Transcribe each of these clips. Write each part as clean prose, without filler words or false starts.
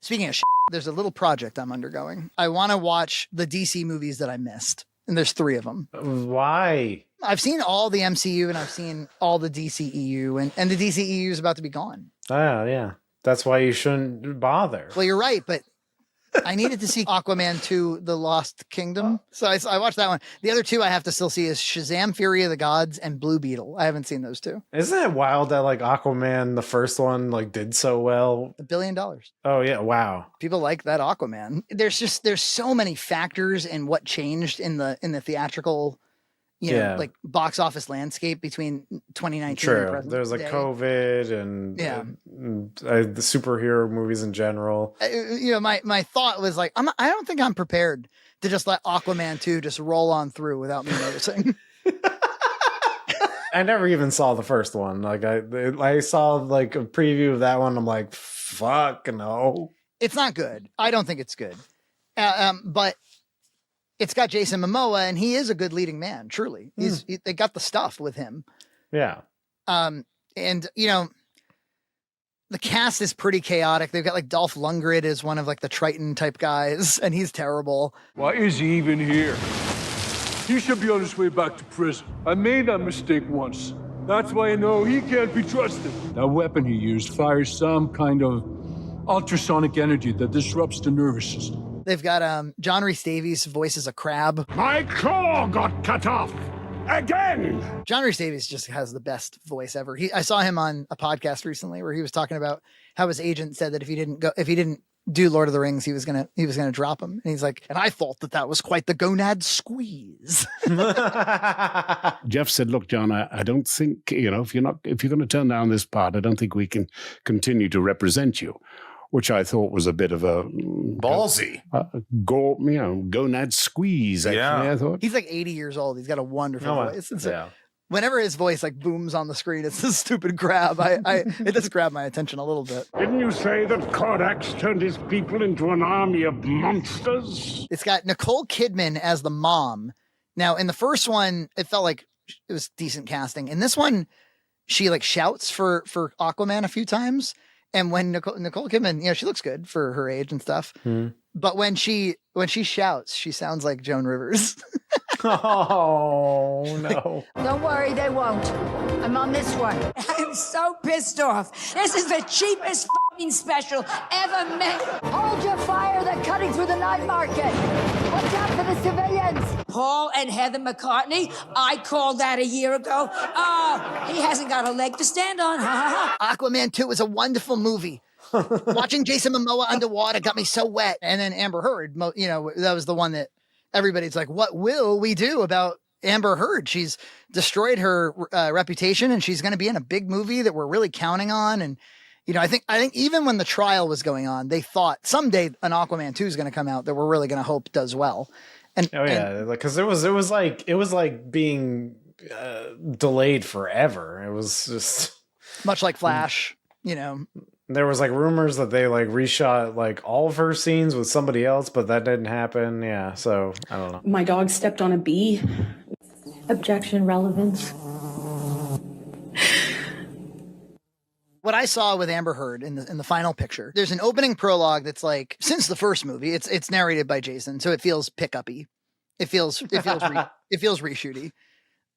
Speaking of shit, there's a little project I'm undergoing. I want to watch the DC movies that I missed. And there's 3 of them. Why? I've seen all the MCU and I've seen all the DCEU, and the DCEU is about to be gone. Oh, yeah. That's why you shouldn't bother. Well, you're right, but I needed to see Aquaman 2, The Lost Kingdom. So I watched that one. The other 2 I have to still see is Shazam! Fury of the Gods and Blue Beetle. I haven't seen those 2. Isn't it wild that like Aquaman, the first one, like did so well? $1 billion. Oh yeah. Wow. People like that Aquaman. There's so many factors in what changed in the theatrical, like box office landscape between 2019 and present There's like day. COVID and the superhero movies in general. My thought was like, I don't think I'm prepared to just let Aquaman 2 just roll on through without me noticing. I never even saw the first one. Like I saw like a preview of that one. I'm like, fuck no. It's not good. I don't think it's good. But it's got Jason Momoa, and he is a good leading man. Truly, they got the stuff with him. Yeah. And the cast is pretty chaotic. They've got like Dolph Lundgren as one of like the Triton type guys, and he's terrible. Why is he even here? He should be on his way back to prison. I made that mistake once. That's why I know he can't be trusted. That weapon he used fires some kind of ultrasonic energy that disrupts the nervous system. They've got John Rhys Davies voices a crab. My claw got cut off again. John Rhys Davies just has the best voice ever. I saw him on a podcast recently where he was talking about how his agent said that if he didn't do Lord of the Rings, he was gonna drop him. And he's like, and I thought that was quite the gonad squeeze. Jeff said, "Look, John, I don't think if you're going to turn down this part, I don't think we can continue to represent you." Which I thought was a bit of a ballsy, gonad squeeze. Actually, I thought he's like 80 years old. He's got a wonderful voice. Whenever his voice like booms on the screen, it's this stupid grab. It does grab my attention a little bit. Didn't you say that Korax turned his people into an army of monsters? It's got Nicole Kidman as the mom. Now, in the first one, it felt like it was decent casting. In this one, she like shouts for Aquaman a few times. And when Nicole Kidman, she looks good for her age and stuff. But when she shouts, she sounds like Joan Rivers. Oh, no. Don't worry, they won't. I'm on this one. I'm so pissed off. This is the cheapest fucking special ever made. Hold your fire. They're cutting through the night market. Watch out for the civilians. Paul and Heather McCartney, I called that a year ago. He hasn't got a leg to stand on. Aquaman 2 is a wonderful movie. Watching Jason Momoa underwater got me so wet. And then Amber Heard, that was the one that everybody's like, what will we do about Amber Heard? She's destroyed her reputation, and she's going to be in a big movie that we're really counting on. And, I think even when the trial was going on, they thought someday an Aquaman 2 is going to come out that we're really going to hope does well. And because it was like being delayed forever. It was just much like Flash, There was like rumors that they like reshot like all of her scenes with somebody else, but that didn't happen. Yeah, so I don't know. My dog stepped on a bee. Objection, relevance. What I saw with Amber Heard in the final picture, there's an opening prologue that's like, since the first movie, it's narrated by Jason, so it feels pick-uppy. It feels reshooty.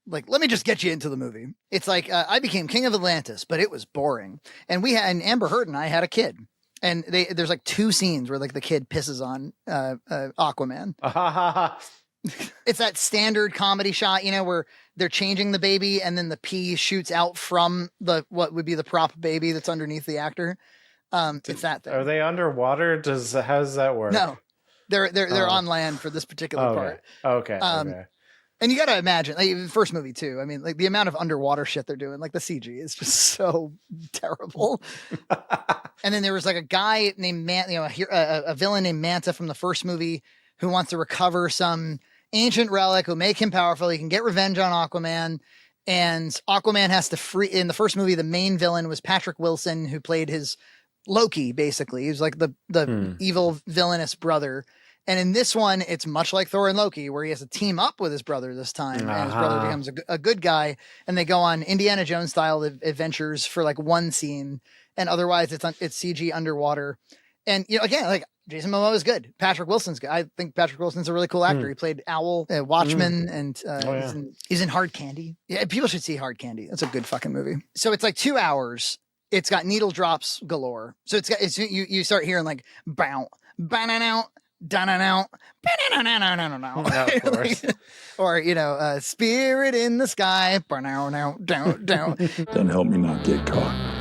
Like, let me just get you into the movie. It's like, I became king of Atlantis, but it was boring. And Amber Heard and I had a kid. And there's like 2 scenes where like the kid pisses on Aquaman. It's that standard comedy shot, where they're changing the baby and then the pee shoots out from what would be the prop baby that's underneath the actor. It's that thing. Are they underwater? How does that work? No, they're on land for this particular part. Okay. And you got to imagine, like, the first movie too. I mean, like the amount of underwater shit they're doing, like the CG is just so terrible. And then there was like a guy named a villain named Manta from the first movie who wants to recover some ancient relic, who make him powerful. He can get revenge on Aquaman. And Aquaman has to free. In the first movie, the main villain was Patrick Wilson, who played his Loki. Basically, he was like the evil villainous brother. And in this one, it's much like Thor and Loki, where he has to team up with his brother this time. And his brother becomes a good guy. And they go on Indiana Jones style adventures for like one scene. And otherwise it's CG underwater. And, again, like Jason Momoa is good. Patrick Wilson's good. I think Patrick Wilson's a really cool actor. He played Owl, Watchmen, and he's in Hard Candy. Yeah, people should see Hard Candy. That's a good fucking movie. So it's like 2 hours. It's got needle drops galore. So you start hearing like bow, banana, da-na-na, or spirit in the sky, down. Then help me not get caught.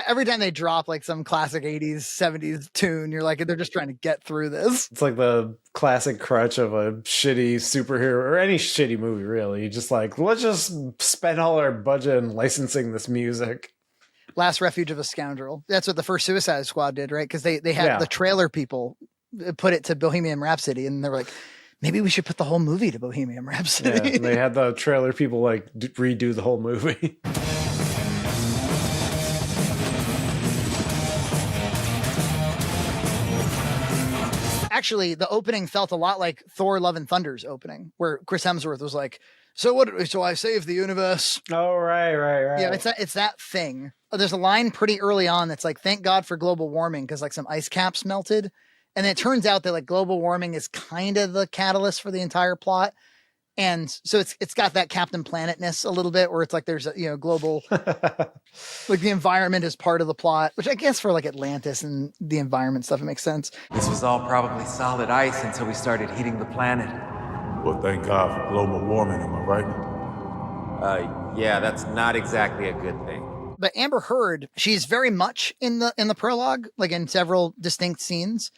Every time they drop like some classic 80s, 70s tune, you're like, they're just trying to get through this. It's like the classic crutch of a shitty superhero or any shitty movie, really. You just like, let's just spend all our budget in licensing this music. Last Refuge of a Scoundrel. That's what the first Suicide Squad did, right? Because they had the trailer people put it to Bohemian Rhapsody, and they were like, maybe we should put the whole movie to Bohemian Rhapsody. Yeah, they had the trailer people like redo the whole movie. Actually, the opening felt a lot like Thor: Love and Thunder's opening, where Chris Hemsworth was like, So I saved the universe. Oh, right. Yeah, it's that thing. There's a line pretty early on that's like, thank God for global warming, because like some ice caps melted. And it turns out that like global warming is kind of the catalyst for the entire plot. And so it's got that Captain Planet-ness a little bit, where it's like there's a global, like the environment is part of the plot, which I guess for like Atlantis and the environment stuff, it makes sense. This was all probably solid ice until we started heating the planet. Well, thank God for global warming, am I right? Yeah, that's not exactly a good thing. But Amber Heard, she's very much in the prologue, like in several distinct scenes.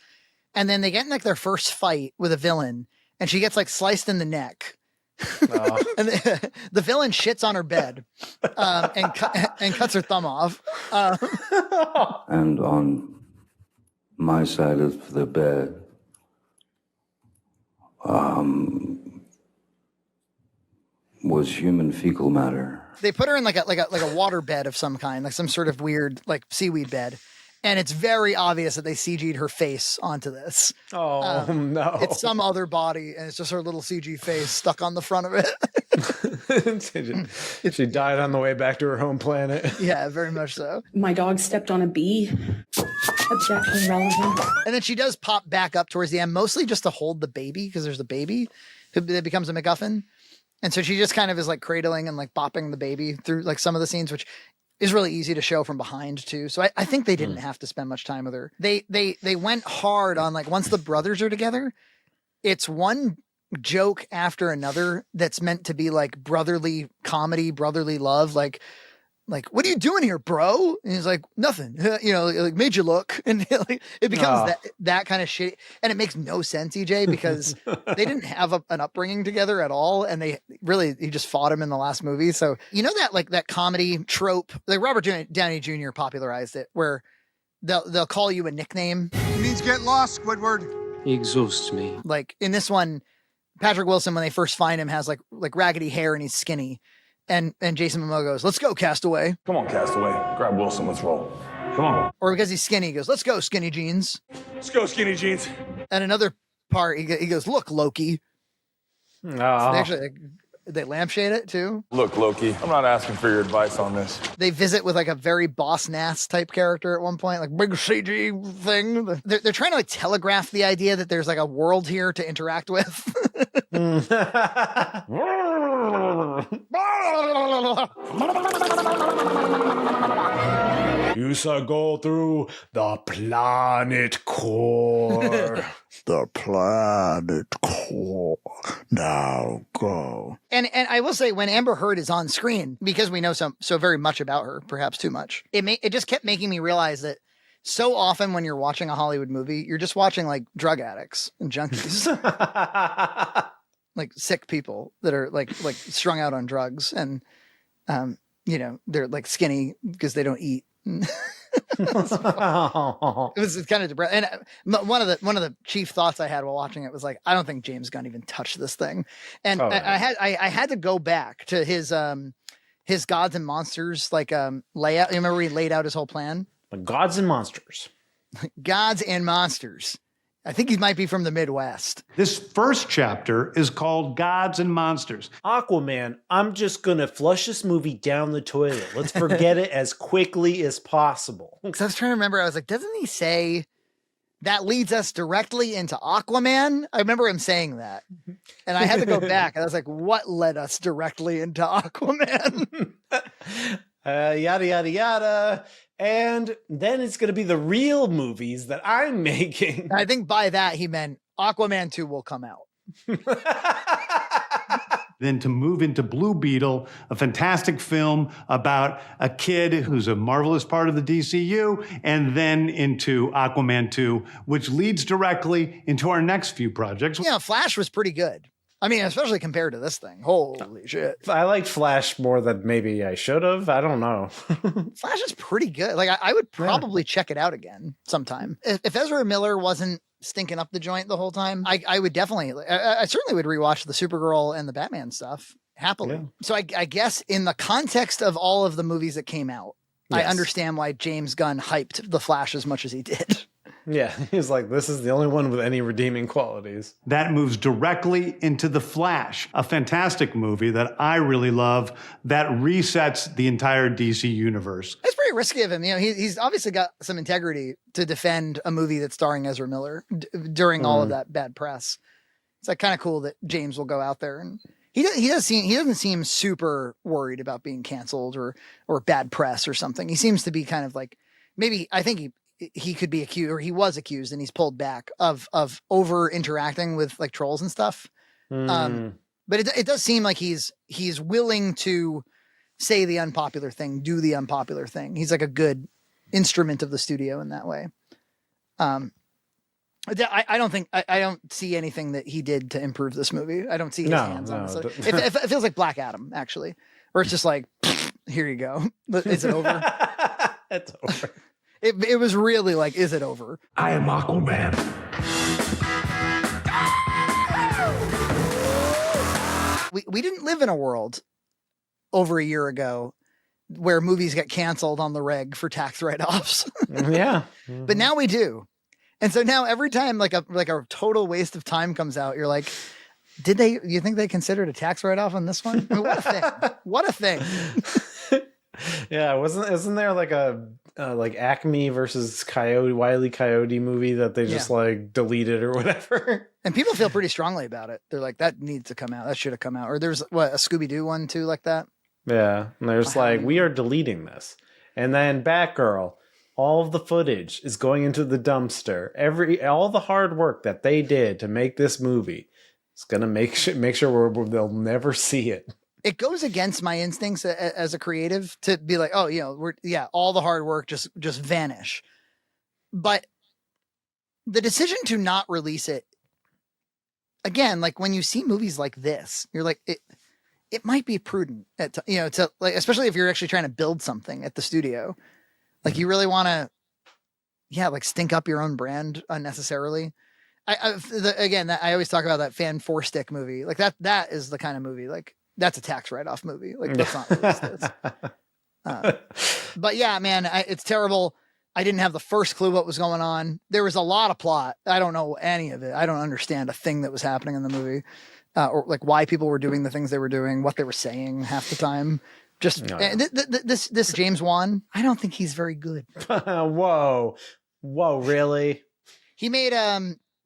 And then they get in like their first fight with a villain, and she gets like sliced in the neck. And the villain shits on her bed and cuts her thumb off. And on my side of the bed, was human fecal matter. They put her in like a water bed of some kind, like some sort of weird like seaweed bed. And it's very obvious that they CG'd her face onto this. Oh, no. It's some other body, and it's just her little CG face stuck on the front of it. She died on the way back to her home planet. Yeah, very much so. My dog stepped on a bee. Objection relevant. And then she does pop back up towards the end, mostly just to hold the baby, because there's the baby that becomes a MacGuffin. And so she just kind of is like cradling and like bopping the baby through like some of the scenes, which is really easy to show from behind too. So I think they didn't have to spend much time with her. They went hard on like, once the brothers are together, it's one joke after another that's meant to be like brotherly comedy, brotherly love. Like, what are you doing here, bro? And he's like, nothing, like made you look. And like, it becomes that kind of shit. And it makes no sense, EJ, because they didn't have an upbringing together at all. And he just fought him in the last movie. So, that like that comedy trope, like Robert Downey Jr. popularized it, where they'll call you a nickname. It means get lost, Squidward. He exhausts me. Like in this one, Patrick Wilson, when they first find him, has like raggedy hair and he's skinny. And Jason Momoa goes, let's go, Castaway. Come on, Castaway. Grab Wilson, let's roll. Come on. Or because he's skinny, he goes, let's go, skinny jeans. Let's go, skinny jeans. And another part, he goes, look, Loki. So they lampshade it too. Look, Loki, I'm not asking for your advice on this. They visit with like a very Boss Nass type character at one point, like big CG thing. They're trying to like telegraph the idea that there's like a world here to interact with. You shall go through the planet core. The planet core. Now go. And I will say, when Amber Heard is on screen, because we know so very much about her, perhaps too much, it just kept making me realize that so often when you're watching a Hollywood movie, you're just watching like drug addicts and junkies. Like sick people that are like strung out on drugs, and they're like skinny because they don't eat. It was kind of depressing. And one of the chief thoughts I had while watching it was like, I don't think James Gunn even touched this thing. And I had to go back to his Gods and Monsters layout. You remember he laid out his whole plan? Gods and Monsters. Gods and Monsters. I think he might be from the Midwest. This first chapter is called Gods and Monsters. Aquaman, I'm just going to flush this movie down the toilet. Let's forget it as quickly as possible. Because I was trying to remember, I was like, doesn't he say that leads us directly into Aquaman? I remember him saying that. And I had to go back, and I was like, what led us directly into Aquaman? Yada, yada, yada. And then it's going to be the real movies that I'm making. I think by that he meant Aquaman 2 will come out. Then to move into Blue Beetle, a fantastic film about a kid who's a marvelous part of the DCU, and then into Aquaman 2, which leads directly into our next few projects. Yeah, Flash was pretty good. I mean, especially compared to this thing. Holy shit. I liked Flash more than maybe I should have. I don't know. Flash is pretty good. Like, I would probably check it out again sometime. If Ezra Miller wasn't stinking up the joint the whole time, I would definitely, I certainly would rewatch the Supergirl and the Batman stuff happily. Yeah. So I guess in the context of all of the movies that came out, yes. I understand why James Gunn hyped The Flash as much as he did. Yeah, he's like, this is the only one with any redeeming qualities. That moves directly into The Flash, a fantastic movie that I really love that resets the entire DC universe. It's pretty risky of him. You know, he's obviously got some integrity to defend a movie that's starring Ezra Miller during all of that bad press. It's like kind of cool that James will go out there and he doesn't seem super worried about being canceled or bad press or something. He seems to be kind of like, maybe I think he could be accused, or he was accused, and he's pulled back of over interacting with like trolls and stuff. But it does seem like he's willing to say the unpopular thing, do the unpopular thing. He's like a good instrument of the studio in that way. I don't see anything that he did to improve this movie. I don't see his hands on it. It feels like Black Adam, actually, where it's just like, here you go. Is it over? It's over. It was really like, is it over? I am Aquaman. We didn't live in a world over a year ago where movies get canceled on the reg for tax write-offs. Yeah. Mm-hmm. But now we do. And so now every time like a total waste of time comes out, you're like, you think they considered a tax write-off on this one? I mean, what a thing. What a thing. Yeah, isn't there like a like Acme versus Wile E. Coyote movie that they just like deleted or whatever? And people feel pretty strongly about it. They're like, that needs to come out. That should have come out. Or there's a Scooby-Doo one too, like that. Yeah, and there's like, we are deleting this. And then Batgirl, all of the footage is going into the dumpster. All the hard work that they did to make this movie is gonna make sure they'll never see it. It goes against my instincts as a creative to be like, oh, all the hard work just vanish. But the decision to not release it, again, like when you see movies like this, you're like, it might be prudent to like, especially if you're actually trying to build something at the studio, like you really want to, like stink up your own brand unnecessarily. I always talk about that Fan 4-stick movie. Like that is the kind of movie, like, that's a tax write-off movie. Like, let's not release this. But yeah, man, it's terrible. I didn't have the first clue what was going on. There was a lot of plot. I don't know any of it. I don't understand a thing that was happening in the movie, or like why people were doing the things they were doing, what they were saying half the time. Just this James Wan, I don't think he's very good. Whoa, really? He made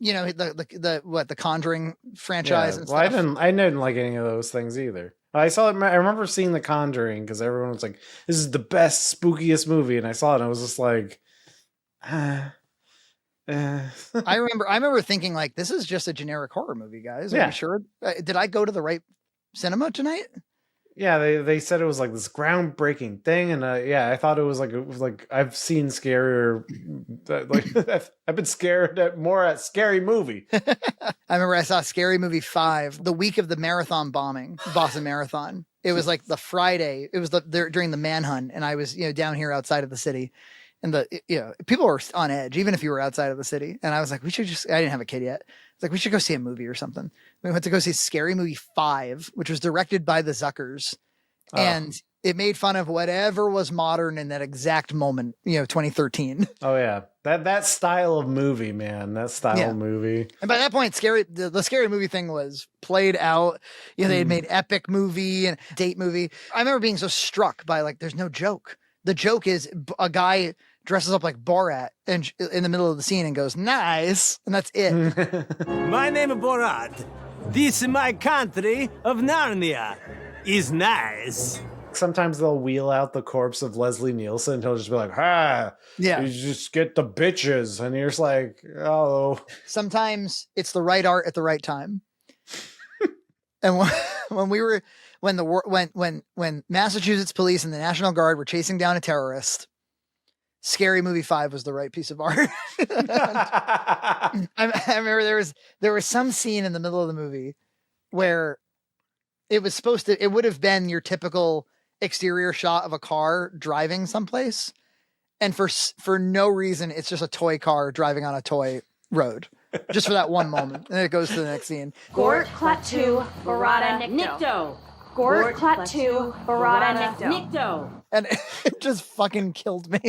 the Conjuring franchise and stuff. I didn't like any of those things either. I remember seeing The Conjuring because everyone was like, this is the best, spookiest movie. And I saw it and I was just like, I remember thinking like, this is just a generic horror movie, guys. Are you sure? Did I go to the right cinema tonight? Yeah, they said it was like this groundbreaking thing, and I thought it was like I've seen scarier, like I've been scared more at Scary Movie. I remember I saw Scary Movie 5 the week of the marathon bombing, Boston Marathon. It was like the Friday. It was during the manhunt, and I was down here outside of the city, and people were on edge, even if you were outside of the city. And I was like, I didn't have a kid yet. It's like, we should go see a movie or something. We went to go see Scary Movie 5, which was directed by the Zuckers. And it made fun of whatever was modern in that exact moment, 2013. Oh yeah. That style of movie, man. That style of movie. And by that point, the scary movie thing was played out. They had made epic movie and date movie. I remember being so struck by like, there's no joke. The joke is a guy dresses up like Borat and in the middle of the scene and goes, nice. And that's it. My name is Borat. This is my country of Narnia. Is nice. Sometimes they'll wheel out the corpse of Leslie Nielsen and he'll just be like, you just get the bitches. And you're just like, oh. Sometimes it's the right art at the right time. And when Massachusetts police and the National Guard were chasing down a terrorist, Scary Movie 5 was the right piece of art. I remember there was some scene in the middle of the movie where it would have been your typical exterior shot of a car driving someplace. And for no reason, it's just a toy car driving on a toy road. Just for that one moment. And then it goes to the next scene. Gort Klaatu Barada Nikto. Gort Klaatu Barada Nikto. And it just fucking killed me.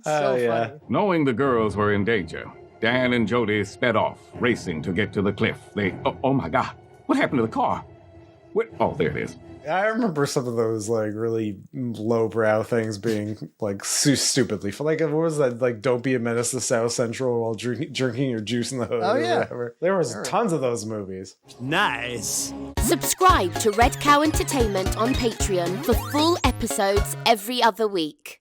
Funny. Knowing the girls were in danger, Dan and Jody sped off, racing to get to the cliff. Oh my God, what happened to the car? Oh, there it is. I remember some of those like really lowbrow things being like so stupidly like, what was that? Like, don't be a menace to South Central while drinking your juice in the hood. Oh yeah, whatever. There was tons of those movies. Nice. Subscribe to Red Cow Entertainment on Patreon for full episodes every other week.